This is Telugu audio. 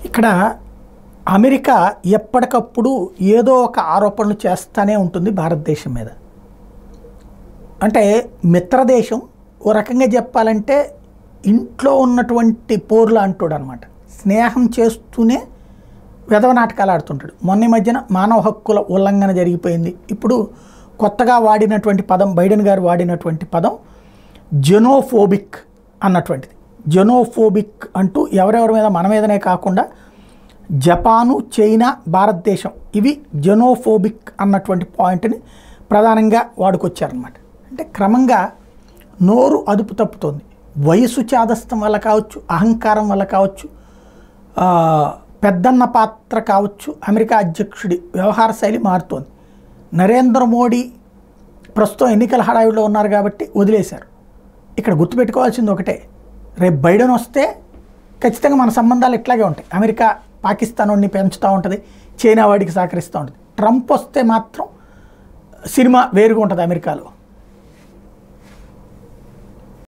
ఇక్కడ అమెరికా ఎప్పటికప్పుడు ఏదో ఒక ఆరోపణలు చేస్తూనే ఉంటుంది భారతదేశం మీద. అంటే మిత్రదేశం ఓ రకంగా చెప్పాలంటే ఇంట్లో ఉన్నటువంటి పోర్లు అంటాడు అనమాట. స్నేహం చేస్తూనే వెధవ నాటకాలు ఆడుతుంటాడు. మొన్న మధ్యన మానవ హక్కుల ఉల్లంఘన జరిగిపోయింది. ఇప్పుడు కొత్తగా వాడినటువంటి పదం, బైడెన్ గారు వాడినటువంటి పదం జెనోఫోబిక్ అన్నటువంటిది. జెనోఫోబిక్ అంటూ ఎవరెవరి మీద, మన మీదనే కాకుండా జపాను, చైనా, భారతదేశం ఇవి జెనోఫోబిక్ అన్నటువంటి పాయింట్ని ప్రధానంగా వాడుకొచ్చారనమాట. అంటే క్రమంగా నోరు అదుపు తప్పుతోంది. వయసు చాదస్తం వల్ల కావచ్చు, అహంకారం వల్ల కావచ్చు, పెద్దన్న పాత్ర కావచ్చు, అమెరికా అధ్యక్షుడి వ్యవహార శైలి మారుతోంది. నరేంద్ర మోడీ ప్రస్తుతం ఎన్నికల హడావిడిలో ఉన్నారు కాబట్టి వదిలేశారు. ఇక్కడ గుర్తుపెట్టుకోవాల్సింది ఒకటే, రేపు బైడెన్ వస్తే ఖచ్చితంగా మన సంబంధాలు ఇట్లాగే ఉంటాయి. అమెరికా పాకిస్తాన్ వాడిని పెంచుతూ ఉంటుంది, చైనా వాడికి సహకరిస్తూ ఉంటుంది. ట్రంప్ వస్తే మాత్రం సినిమా వేరుగా ఉంటుంది అమెరికాలో.